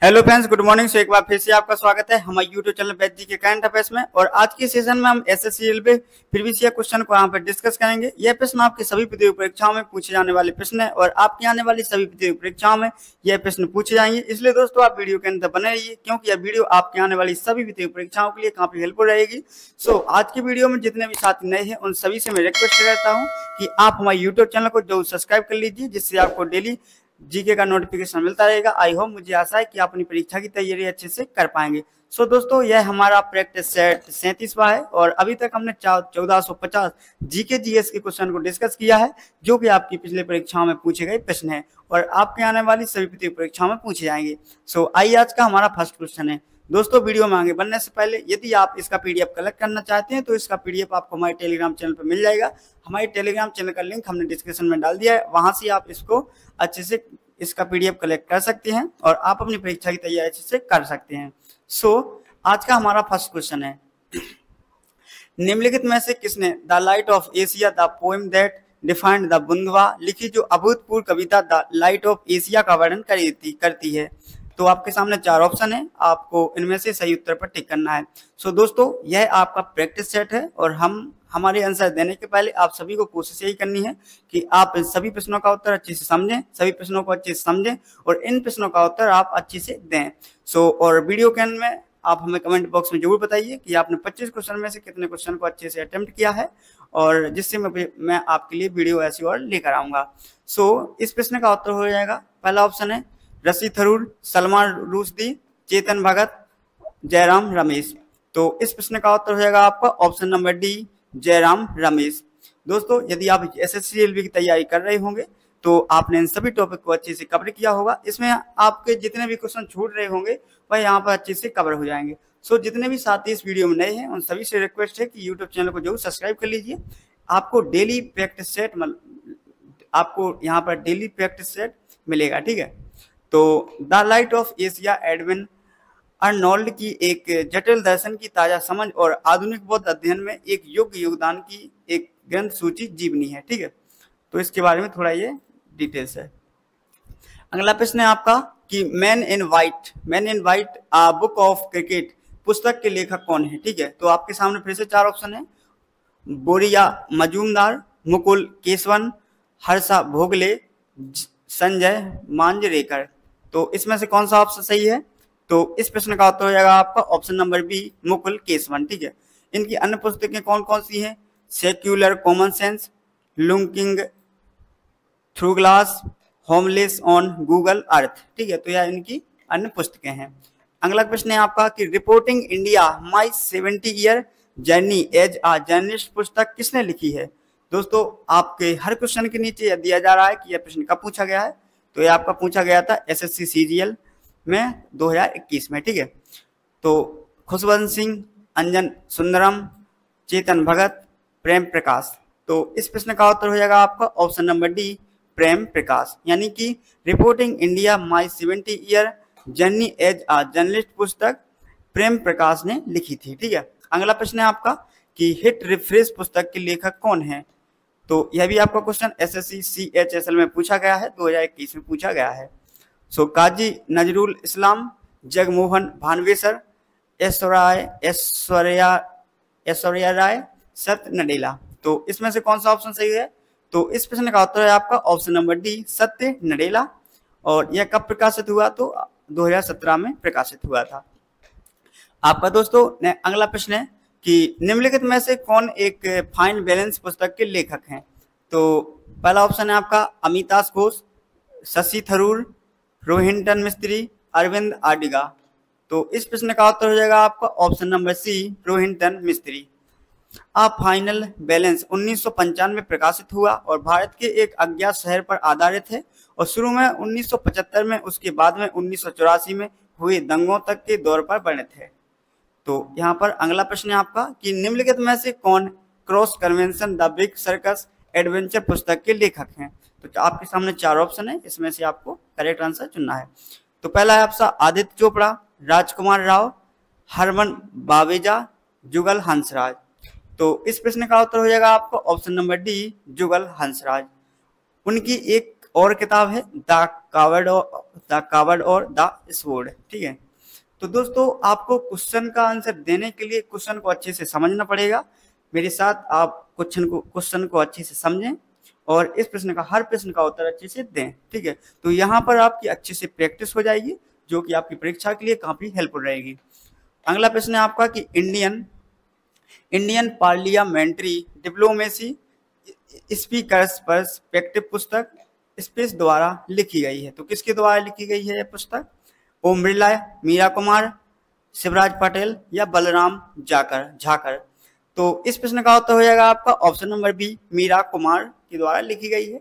Hello friends, good morning. एक बार फिर से आपका स्वागत है हमारे यूट्यूब चैनल बैच जी के करंट अफेयर्स में। और आज के सेशन में हम SSC railway previous year question को यहाँ पर डिस्कस करेंगे। यह प्रश्न आपकी सभी प्रतियोगी परीक्षाओं में पूछे जाने वाले प्रश्न है और आपकी आने वाली सभी प्रतियोगी परीक्षाओं में यह प्रश्न पूछे जाएंगे। इसलिए दोस्तों आप वीडियो के अंदर बने रहिए, क्योंकि यह वीडियो आपकी आने वाली सभी प्रतियोगी परीक्षाओं के लिए काफी हेल्पफुल रहेगी। सो आज की वीडियो में जितने भी साथी नए हैं उन सभी से मैं रिक्वेस्ट करता हूँ कि आप हमारे यूट्यूब चैनल को जरूर सब्सक्राइब कर लीजिए, जिससे आपको डेली जीके का नोटिफिकेशन मिलता रहेगा। आई होप, मुझे आशा है कि आप अपनी परीक्षा की तैयारी अच्छे से कर पाएंगे। सो दोस्तों, यह हमारा प्रैक्टिस सेट 37वां है और अभी तक हमने 1450 जीके जीएस के क्वेश्चन को डिस्कस किया है, जो कि आपकी पिछले परीक्षाओं में पूछे गए प्रश्न है और आपके आने वाली सभी प्रतियोगी परीक्षाओं में पूछे जाएंगे। सो आइए, आज का हमारा फर्स्ट क्वेश्चन है। दोस्तों, वीडियो में आगे बढ़ने से पहले यदि आप इसका पीडीएफ कलेक्ट करना चाहते हैं तो इसका पीडीएफ आपको हमारे टेलीग्राम चैनल पर मिल जाएगा। हमारे टेलीग्राम चैनल का लिंक हमने डिस्क्रिप्शन में डाल दिया है, वहां से आप इसको अच्छे से इसका पीडीएफ कलेक्ट कर सकते हैं और आप अपनी परीक्षा की तैयारी अच्छे से कर सकते हैं। आज का हमारा फर्स्ट क्वेश्चन है, निम्नलिखित में से किसने the light of Asia the poem that defined the Buddha लिखी जो अभूतपूर्व कविता द लाइट ऑफ एशिया का वर्णन करती है। तो आपके सामने 4 ऑप्शन है, आपको इनमें से सही उत्तर पर टिक करना है। दोस्तों, यह आपका प्रैक्टिस सेट है और हमारे आंसर देने के पहले आप सभी को कोशिश यही करनी है कि आप इन सभी प्रश्नों का उत्तर अच्छे से समझें, सभी प्रश्नों को अच्छे से समझें और इन प्रश्नों का उत्तर आप अच्छे से दें। और वीडियो के अंत में आप हमें कमेंट बॉक्स में जरूर बताइए कि आपने 25 क्वेश्चन में से कितने क्वेश्चन को अच्छे से अटेम्प्ट किया है, और जिससे मैं आपके लिए वीडियो ऐसी और लेकर आऊंगा। इस प्रश्न का उत्तर हो जाएगा, पहला ऑप्शन है ऋषि थरूर, सलमान रुश्दी, चेतन भगत, जयराम रमेश। तो इस प्रश्न का उत्तर हो जाएगा आपका option number D, Jairam Ramesh. दोस्तों, यदि आप एसएससी रेलवे की तैयारी कर रहे होंगे तो आपने इन सभी टॉपिक को अच्छे से कवर किया होगा। इसमें आपके जितने भी क्वेश्चन छूट रहे होंगे वह यहाँ पर अच्छे से कवर हो जाएंगे। जितने भी साथी इस वीडियो में नए हैं उन सभी से रिक्वेस्ट है कि यूट्यूब चैनल को जरूर सब्सक्राइब कर लीजिए। आपको डेली प्रैक्टिस सेट आपको यहाँ पर डेली प्रैक्टिस सेट मिलेगा, ठीक है। तो the light of Asia Edwin Arnold की एक जटिल दर्शन की ताजा समझ और आधुनिक बौद्ध अध्ययन में एक योग्य योगदान की एक ग्रंथ सूची जीवनी है, ठीक है। तो इसके बारे में थोड़ा ये डिटेल्स है। अगला प्रश्न है आपका कि man in white a book of cricket पुस्तक के लेखक कौन है, ठीक है। तो आपके सामने फिर से 4 ऑप्शन है, बोरिया मजूमदार, मुकुल केशवन, हर्षा भोगले, संजय मांजरेकर। तो इसमें से कौन सा ऑप्शन सही है? तो इस प्रश्न का उत्तर हो जाएगा आपका option number B, Mukul Keshavan, ठीक है। इनकी अन्य पुस्तकें कौन कौन सी हैं? Secular common sense, looking through glass, homeless on Google earth, ठीक है। तो यह इनकी अन्य पुस्तकें हैं। अगला प्रश्न है आपका कि reporting India my 70 year journey as a journalist पुस्तक किसने लिखी है? दोस्तों, आपके हर क्वेश्चन के नीचे यह दिया जा रहा है कि यह प्रश्न कब पूछा गया है। तो यह आपका पूछा गया था एसएससी सीजीएल में 2021 में, ठीक है। तो खुशवंत सिंह, अंजन सुंदरम, चेतन भगत, प्रेम प्रकाश। तो इस प्रश्न का उत्तर हो जाएगा आपका option number D, Prem Prakash. यानी कि reporting India my 70 year journey as a journalist पुस्तक प्रेम प्रकाश ने लिखी थी, ठीक है। अगला प्रश्न है आपका कि हिट रिफ्रेश पुस्तक के लेखक कौन है? तो यह भी आपका क्वेश्चन एसएससी सीएचएसएल में पूछा गया है, 2021 में पूछा गया है। काजी नजरुल इस्लाम, जगमोहन भानवेसर, ऐश्वर्या राय, सत्य नडेला। तो इसमें से कौन सा ऑप्शन सही है? तो इस प्रश्न का उत्तर है आपका ऑप्शन नंबर डी, सत्य नडेला। और यह कब प्रकाशित हुआ? तो 2017 में प्रकाशित हुआ था। आपका दोस्तों अगला प्रश्न है कि निम्नलिखित में से कौन एक फाइन बैलेंस पुस्तक के लेखक हैं? तो पहला ऑप्शन है आपका अमिताभ घोष, शशि थरूर, रोहिंटन मिस्त्री, अरविंद आडिगा। तो इस प्रश्न का उत्तर हो जाएगा आपका ऑप्शन नंबर सी, रोहिंटन मिस्त्री। आप फाइनल बैलेंस 1995 में प्रकाशित हुआ और भारत के एक अज्ञात शहर पर आधारित है और शुरू में 1975 में, उसके बाद में 1984 में हुए दंगों तक के दौर पर वर्णित है। तो यहाँ पर अगला प्रश्न है आपका कि निम्नलिखित में से कौन cross convention the big circus adventure पुस्तक के लेखक हैं? तो आपके सामने 4 ऑप्शन है, इसमें से आपको करेक्ट आंसर चुनना है। तो पहला है आपका आदित्य चोपड़ा, राजकुमार राव, हरमन बावेजा, जुगल हंसराज। तो इस प्रश्न का उत्तर हो जाएगा आपका ऑप्शन नंबर डी, जुगल हंसराज। उनकी एक और किताब है द कावर्ड और द स्वॉर्ड। ठीक है, तो दोस्तों आपको क्वेश्चन का आंसर देने के लिए क्वेश्चन को अच्छे से समझना पड़ेगा। मेरे साथ आप क्वेश्चन को अच्छे से समझें और इस प्रश्न का हर प्रश्न का उत्तर अच्छे से दें। ठीक है, तो यहाँ पर आपकी अच्छे से प्रैक्टिस हो जाएगी, जो कि आपकी परीक्षा के लिए काफी हेल्पफुल रहेगी। अगला प्रश्न है आपका कि Indian parliamentary diplomacy speakers perspective पुस्तक स्पेस द्वारा लिखी गई है। तो किसके द्वारा लिखी गई है यह पुस्तक? ओम बिरला, मीरा कुमार, शिवराज पटेल या बलराम झाकर। तो इस प्रश्न का उत्तर हो जाएगा आपका option number B, Meera Kumar के द्वारा लिखी गई है।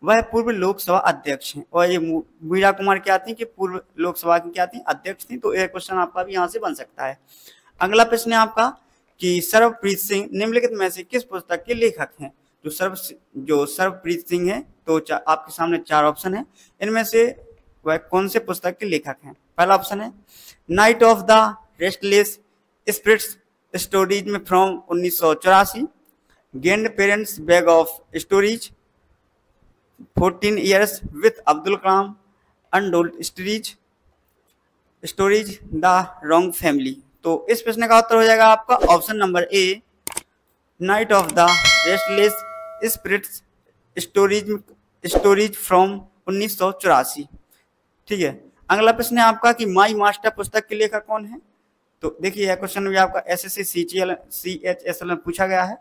वह पूर्व लोकसभा अध्यक्ष हैं और ये मीरा कुमार क्या थी कि पूर्व लोकसभा की क्या थी? अध्यक्ष थी। तो यह क्वेश्चन आपका भी यहाँ से बन सकता है। अगला प्रश्न है आपका कि सर्वप्रीत सिंह निम्नलिखित में से किस पुस्तक के लेखक हैं? जो सर्वप्रीत सिंह है, तो आपके सामने 4 ऑप्शन है, इनमें से वह कौन से पुस्तक के लेखक हैं? पहला ऑप्शन है night of the restless spirits stories में from 1984, grand parents bag of stories, 14 years with Abdul Kalam, untold stories the wrong family. तो इस प्रश्न का उत्तर हो जाएगा आपका option number A, night of the restless spirits stories from 1984। ठीक है, अगला प्रश्न है आपका कि माई मास्टर पुस्तक के लेखक कौन है? तो देखिए यह क्वेश्चन भी आपका SSC CHSL में पूछा गया है।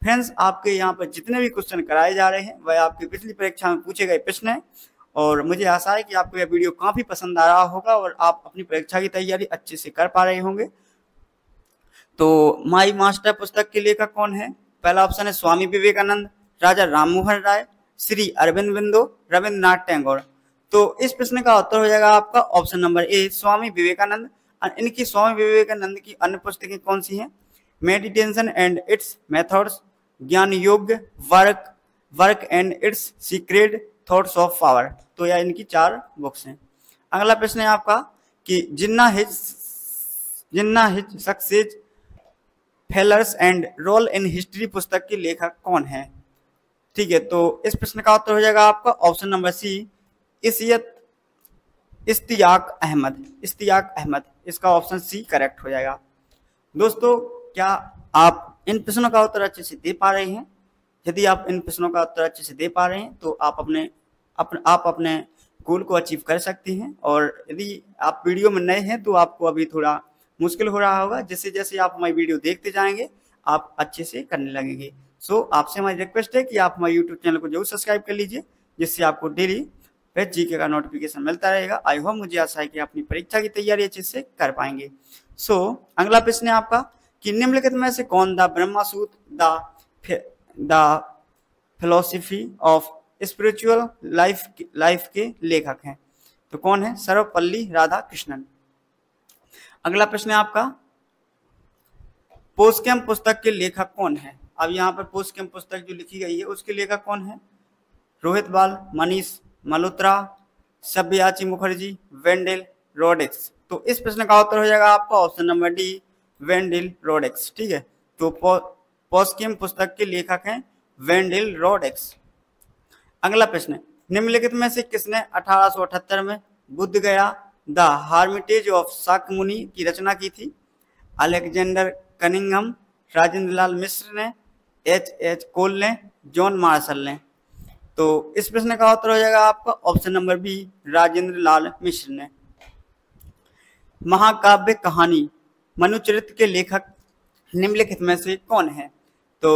फ्रेंड्स, आपके यहाँ पर जितने भी क्वेश्चन कराए जा रहे हैं वह आपकी पिछली परीक्षा में पूछे गए प्रश्न है और मुझे आशा है कि आपको यह वीडियो काफी पसंद आ रहा होगा और आप अपनी परीक्षा की तैयारी अच्छे से कर पा रहे होंगे। तो माई मास्टर पुस्तक के लेखक कौन है? पहला ऑप्शन है स्वामी विवेकानंद, राजा राममोहन राय, श्री अरविंदो, रविंद्रनाथ टैगोर। तो इस प्रश्न का उत्तर हो जाएगा आपका ऑप्शन नंबर ए, स्वामी विवेकानंद। इनकी स्वामी विवेकानंद की अन्य पुस्तकें कौन सी हैं? मेडिटेशन एंड इट्स मेथड्स, ज्ञान योग, work and it's secret thoughts of power. तो यह इनकी 4 बुक्स हैं। अगला प्रश्न है आपका कि Jinnah his success failures and role in history पुस्तक के लेखक कौन है? ठीक है, तो इस प्रश्न का उत्तर हो जाएगा आपका option number C, Ishtiaq Ahmed. इसका ऑप्शन सी करेक्ट हो जाएगा। दोस्तों, क्या आप इन प्रश्नों का उत्तर अच्छे से दे पा रहे हैं? यदि आप इन प्रश्नों का उत्तर अच्छे से दे पा रहे हैं तो आप अपने गोल को अचीव कर सकते हैं। और यदि आप वीडियो में नए हैं तो आपको अभी थोड़ा मुश्किल हो रहा होगा, जैसे जैसे आप हमारी वीडियो देखते जाएंगे आप अच्छे से करने लगेंगे। सो आपसे हमारी रिक्वेस्ट है कि आप हमारे यूट्यूब चैनल को जरूर सब्सक्राइब कर लीजिए, जिससे आपको डेली बेस्ट जीके का नोटिफिकेशन मिलता रहेगा। आई होप, मुझे आशा है कि अपनी परीक्षा की तैयारी अच्छे से कर पाएंगे। अगला प्रश्न है आपका कि निम्नलिखित में से कौन the Brahmasutra the philosophy of spiritual life के लेखक हैं? तो कौन है? सर्वपल्ली राधाकृष्णन। अगला प्रश्न है आपका पोस्टकैम पुस्तक के लेखक कौन है? अब यहाँ पर पोस्टकैम पुस्तक जो लिखी गई है उसके लेखक कौन है? रोहित बाल, मनीष मल्होत्रा, सब्यासाची मुखर्जी, वेंडेल रोड्रिग्स। तो इस प्रश्न का उत्तर हो जाएगा आपका option number D, Wendell Rodricks. ठीक है, तो पोस्टकैम पुस्तक के लेखक हैं वेंडेल रोड्रिग्स। अगला प्रश्न, निम्नलिखित में से किसने 1878 में बुद्ध गया द हार्मिटेज ऑफ शाक्यमुनि की रचना की थी? अलेक्जेंडर कनिंघम, राजेंद्र लाल मिश्र ने, H.H. कोल ने, जॉन मार्शल ने। तो इस प्रश्न का उत्तर हो जाएगा आपका ऑप्शन नंबर बी, राजेंद्र लाल मिश्र ने। महाकाव्य कहानी मनुचरित्र के लेखक निम्नलिखित में से कौन है? तो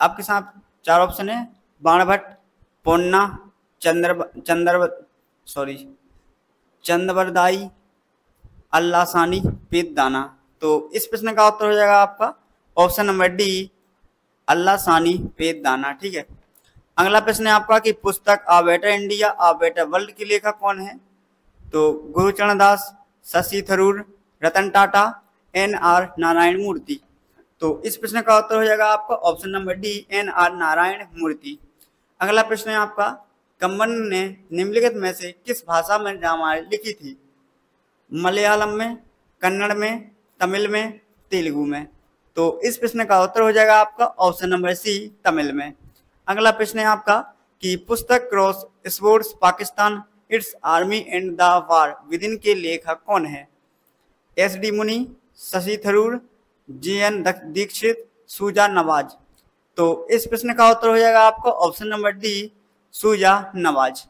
आपके साथ 4 ऑप्शन है, बाणभट्ट, पोन्ना, चंद्रवरदाई, अल्लासानी, पेददाना। तो इस प्रश्न का उत्तर हो जाएगा आपका ऑप्शन नंबर डी, अल्लासानी पेददाना। ठीक है, अगला प्रश्न है आपका कि पुस्तक आ बेटर इंडिया आ बेटर वर्ल्ड के लेखक कौन है? तो गुरुचरण दास, शशि थरूर, रतन टाटा, N.R. नारायण मूर्ति। तो इस प्रश्न का उत्तर हो जाएगा आपका option number D, N.R. Narayana Murthy. अगला प्रश्न है आपका कम्बन ने निम्नलिखित में से किस भाषा में रामायण लिखी थी? मलयालम में, कन्नड़ में, तमिल में, तेलुगु में। तो इस प्रश्न का उत्तर हो जाएगा आपका ऑप्शन नंबर सी, तमिल में। अगला प्रश्न है आपका कि पुस्तक cross sports Pakistan it's army and the war within के लेखक कौन है? एस.डी. मुनी, शशि थरूर, जी.एन. दीक्षित, सूजा नवाज। तो इस प्रश्न का उत्तर हो जाएगा आपका ऑप्शन नंबर डी, सूजा नवाज।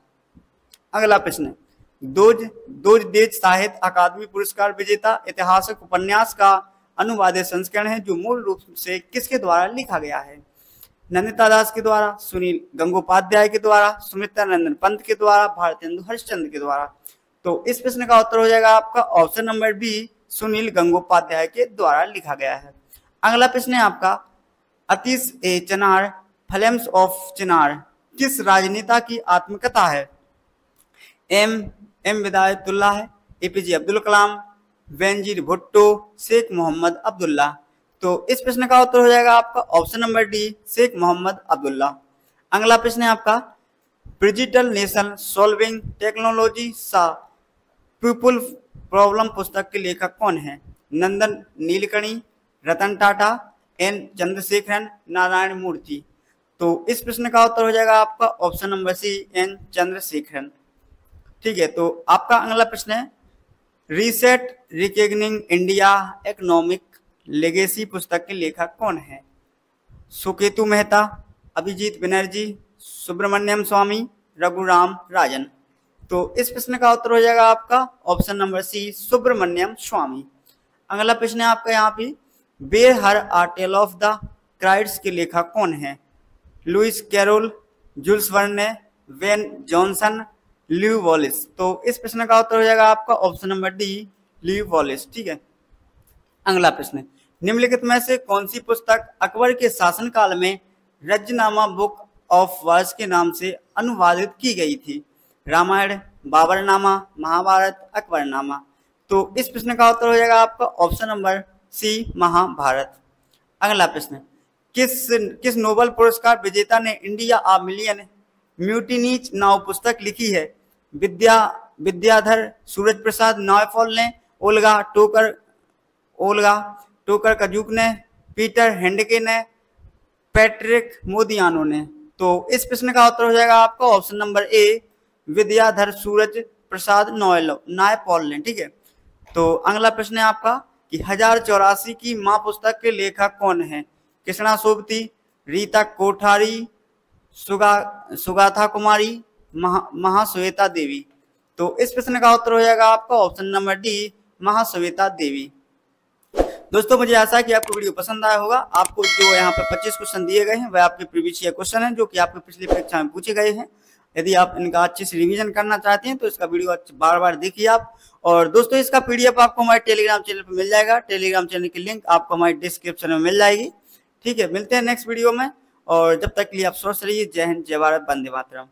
अगला प्रश्न, दोज देश साहित्य अकादमी पुरस्कार विजेता ऐतिहासिक उपन्यास का अनुवादित संस्करण है जो मूल रूप से किसके द्वारा लिखा गया है? नंदिता दास के द्वारा, सुनील गंगोपाध्याय के द्वारा, सुमित्रा नंदन पंत के द्वारा, भारतेंदु हरिश्चंद्र के द्वारा। तो इस प्रश्न का उत्तर हो जाएगा आपका option number B, Sunil Gangopadhyay के द्वारा लिखा गया है। अगला प्रश्न है आपका, अतीश ए चनार फ्लेम्स ऑफ चिनार किस राजनेता की आत्मकथा है? एम विदायतुल्लाह है, एपीजे अब्दुल कलाम, बेनजीर भुट्टो, शेख मोहम्मद अब्दुल्ला। तो इस प्रश्न का उत्तर हो जाएगा आपका option number D, Sheikh Mohammad Abdullah. अगला प्रश्न है आपका, digital nation solving technology's people problem पुस्तक के लेखक कौन है? नंदन नीलकणी, रतन टाटा, एन चंद्रशेखरन, नारायण मूर्ति। तो इस प्रश्न का उत्तर हो जाएगा आपका option number C, N Chandrasekaran. ठीक है, तो आपका अगला प्रश्न है, रीसेट रिकग्निंग इंडिया इकोनॉमिक लेगेसी पुस्तक के लेखक कौन है? सुकेतु मेहता, अभिजीत बनर्जी, सुब्रमण्यम स्वामी, रघुराम राजन। तो इस प्रश्न का उत्तर हो जाएगा आपका option number C, Subramanian Swamy. अगला प्रश्न है आपका यहाँ पे, Ben Hur a tale of the क्राइड्स के लेखक कौन है? Lewis Carroll, Jules Verne, Ben Jonson, Lew Wallace. तो इस प्रश्न का उत्तर हो जाएगा आपका option number D, Lew Wallace. ठीक है, अगला प्रश्न, निम्नलिखित में से कौन सी पुस्तक अकबर के शासनकाल में रजनामा बुक ऑफ वर्स के नाम से अनुवादित की गई थी? रामायण, बाबरनामा, महाभारत, अकबरनामा। तो इस प्रश्न का उत्तर हो जाएगा आपका ऑप्शन नंबर सी, महाभारत। अगला प्रश्न, किस नोबेल पुरस्कार विजेता ने इंडिया आ मिलियन म्यूटिनीज नाव पुस्तक लिखी है? विद्याधर, सूरज प्रसाद नायपॉल ने, ओल्गा टोकर कजूक ने, पीटर हैंडके ने, पैट्रिक मोदियानो ने। तो इस प्रश्न का उत्तर हो जाएगा आपका ऑप्शन नंबर ए, विद्याधर सूरज प्रसाद नायपॉल ने। ठीक है, तो अगला प्रश्न है आपका कि 1084 की माँ पुस्तक के लेखक कौन है? कृष्णा सोबती, रीता कोठारी, सुगाथा कुमारी, महाश्वेता देवी। तो इस प्रश्न का उत्तर हो जाएगा आपका ऑप्शन नंबर डी, महाश्वेता देवी। दोस्तों, मुझे आशा है कि आपको वीडियो पसंद आया होगा। आपको जो यहाँ पे 25 क्वेश्चन दिए गए हैं वह आपके प्रीवियस ईयर क्वेश्चन हैं जो कि आपके पिछली परीक्षा में पूछे गए हैं। यदि आप इनका अच्छे से रिवीजन करना चाहते हैं तो इसका वीडियो बार बार देखिए आप। और दोस्तों, इसका पीडीएफ आपको हमारे टेलीग्राम चैनल पर मिल जाएगा। टेलीग्राम चैनल की लिंक आपको हमारे डिस्क्रिप्शन में मिल जाएगी। ठीक है, मिलते हैं नेक्स्ट वीडियो में, और जब तक के लिए आप स्वस्थ रहिए। जय हिंद, जय भारत, वंदे मातरम।